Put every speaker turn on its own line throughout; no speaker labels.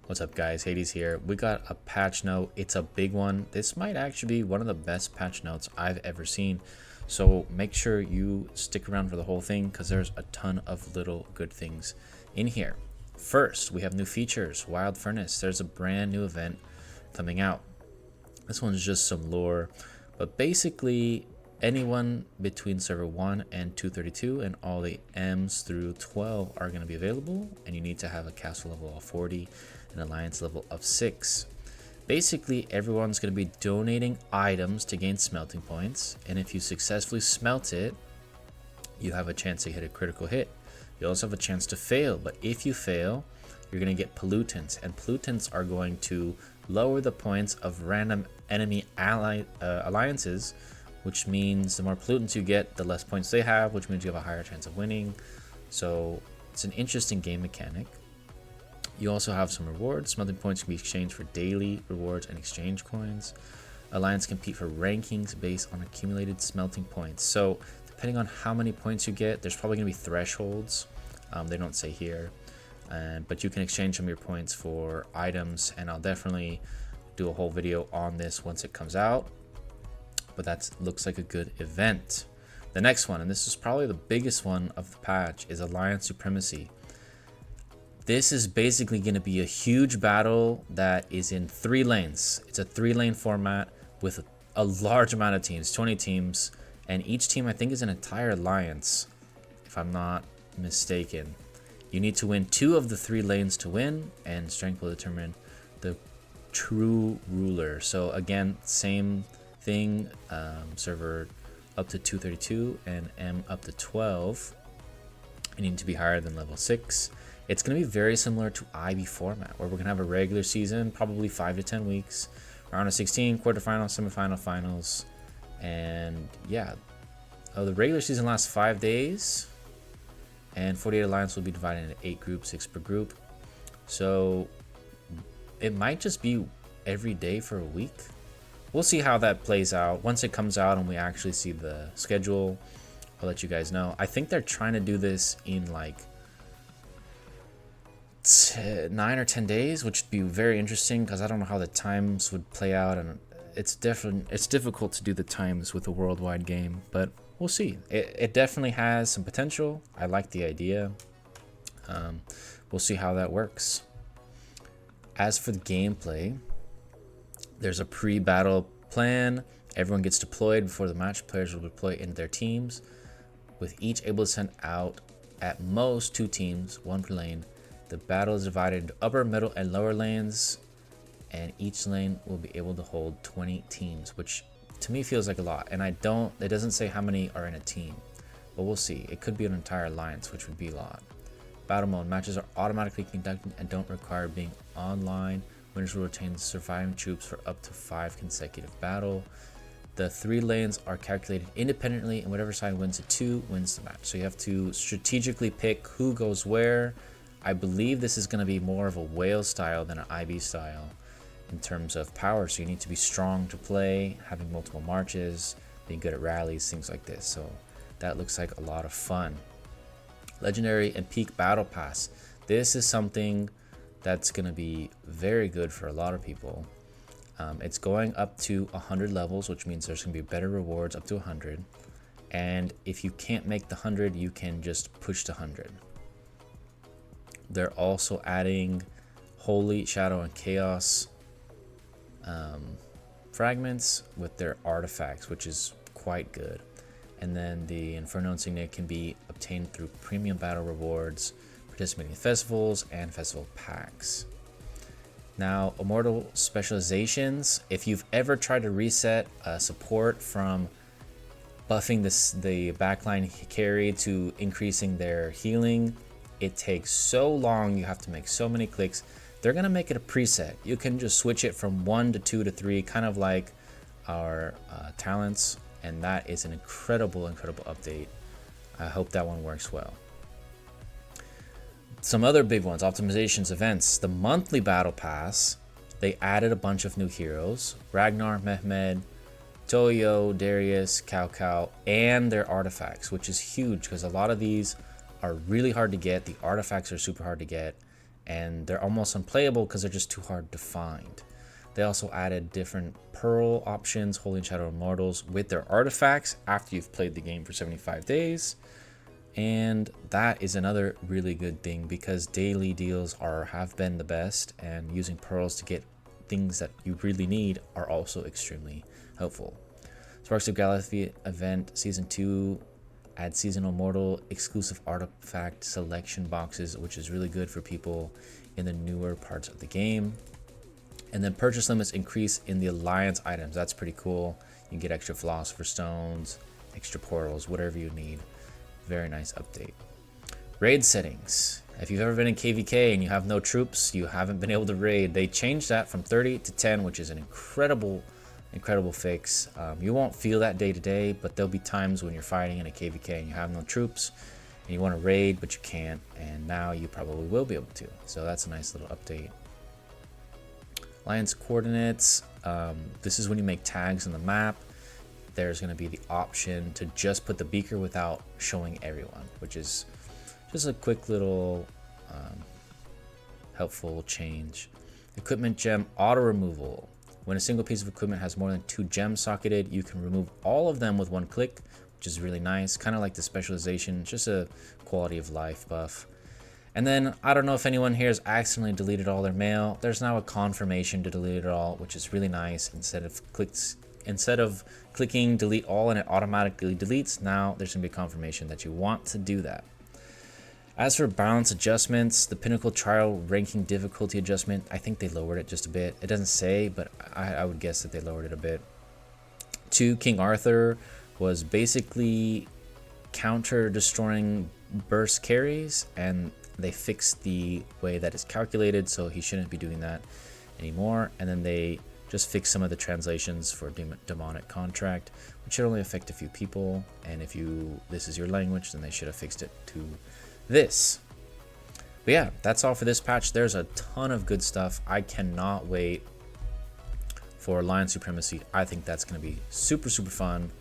What's up guys, Hades here. We got a patch note. It's a big one. This might actually be one of the best patch notes I've ever seen. So make sure you stick around for the whole thing because there's a ton of little good things in here. First, we have new features, Wild Furnace. There's a brand new event coming out. This one's just some lore, but basically anyone between server 1 and 232 and all the M's through 12 are going to be available, and you need to have a castle level of 40 and alliance level of 6. Basically everyone's going to be donating items to gain smelting points, and if you successfully smelt it, you have a chance to hit a critical hit. You also have a chance to fail, but if you fail, you're going to get pollutants, and pollutants are going to lower the points of random enemy alliances, which means the more pollutants you get, the less points they have, which means you have a higher chance of winning. So it's an interesting game mechanic. You also have some rewards. Smelting points can be exchanged for daily rewards and exchange coins. Alliance compete for rankings based on accumulated smelting points. So depending on how many points you get, there's probably going to be thresholds. They don't say here. But you can exchange some of your points for items, and I'll definitely do a whole video on this once it comes out. But that looks like a good event. The next one, and this is probably the biggest one of the patch, is Alliance Supremacy. This is basically going to be a huge battle that is in 3 lanes. It's a 3-lane format with a large amount of teams, 20 teams, and each team I think is an entire alliance, if I'm not mistaken. You need to win 2 of the 3 lanes to win, and strength will determine the true ruler. So again, same thing, server up to 232 and M up to 12. You need to be higher than level 6. It's going to be very similar to IB format, where we're going to have a regular season, probably 5 to 10 weeks, round of 16, quarterfinals, semifinal, finals, and yeah. The regular season lasts 5 days, and 48 alliance will be divided into 8 groups, 6 per group. So it might just be every day for a week. We'll see how that plays out. Once it comes out and we actually see the schedule, I'll let you guys know. I think they're trying to do this in like 9 or 10 days, which would be very interesting because I don't know how the times would play out, and it's difficult to do the times with a worldwide game, but we'll see. It definitely has some potential. I like the idea. We'll see how that works. As for the gameplay, there's a pre-battle plan. Everyone gets deployed before the match. Players will deploy into their teams, with each able to send out at most 2 teams, 1 per lane. The battle is divided into upper, middle, and lower lanes, and each lane will be able to hold 20 teams, which to me feels like a lot. And it doesn't say how many are in a team, but we'll see. It could be an entire alliance, which would be a lot. Battle mode matches are automatically conducted and don't require being online. Winners will retain surviving troops for up to 5 consecutive battle. The 3 lanes are calculated independently, and whatever side wins the 2 wins the match. So you have to strategically pick who goes where. I believe this is going to be more of a whale style than an IB style in terms of power. So you need to be strong to play, having multiple marches, being good at rallies, things like this. So that looks like a lot of fun. Legendary and Peak Battle Pass. This is something that's going to be very good for a lot of people. It's going up to 100 levels, which means there's going to be better rewards up to 100. And if you can't make the 100, you can just push to 100. They're also adding Holy, Shadow, and Chaos fragments with their artifacts, which is quite good. And then the Inferno Insignia can be obtained through premium battle rewards, participating in festivals, and festival packs. Now, Immortal specializations. If you've ever tried to reset support from buffing the backline carry to increasing their healing, it takes so long. You have to make so many clicks. They're going to make it a preset. You can just switch it from 1 to 2 to 3, kind of like our talents, and that is an incredible update. I hope that one works well. Some other big ones, optimizations, events. The monthly battle pass, they added a bunch of new heroes: Ragnar, Mehmed, Toyo, Darius, Cao, and their artifacts, which is huge because a lot of these are really hard to get. The artifacts are super hard to get, and they're almost unplayable because they're just too hard to find. They also added different pearl options, Holy and Shadow Immortals, with their artifacts after you've played the game for 75 days. And that is another really good thing because daily deals have been the best, and using pearls to get things that you really need are also extremely helpful. Sparks of Galaxy event season 2 add seasonal mortal exclusive artifact selection boxes, which is really good for people in the newer parts of the game. And then purchase limits increase in the alliance items. That's pretty cool. You can get extra philosopher stones, extra portals, whatever you need. Very nice update. Raid settings. If you've ever been in KVK and you have no troops, you haven't been able to raid, they changed that from 30 to 10, which is an incredible fix. You won't feel that day to day, but there'll be times when you're fighting in a KVK and you have no troops and you want to raid, but you can't, and now you probably will be able to. So that's a nice little update. Alliance coordinates. This is when you make tags on the map. There's going to be the option to just put the beaker without showing everyone, which is just a quick little helpful change. Equipment gem auto removal. When a single piece of equipment has more than 2 gems socketed, you can remove all of them with one click, which is really nice. Kind of like the specialization, just a quality of life buff. And then, I don't know if anyone here has accidentally deleted all their mail. There's now a confirmation to delete it all, which is really nice. Instead of clicking delete all and it automatically deletes, now there's going to be confirmation that you want to do that. As for balance adjustments, the Pinnacle Trial ranking difficulty adjustment, I think they lowered it just a bit. It doesn't say, but I would guess that they lowered it a bit. 2, King Arthur was basically counter destroying burst carries, and they fixed the way that it's calculated, so he shouldn't be doing that anymore. And then they just fixed some of the translations for demonic contract, which should only affect a few people, and if this is your language, then they should have fixed it to this. But yeah, that's all for this patch. There's a ton of good stuff. I cannot wait for Lion Supremacy. I think that's going to be super fun.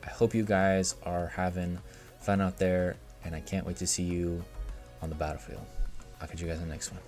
I hope you guys are having fun out there, and I can't wait to see you on the battlefield. I'll catch you guys in the next one.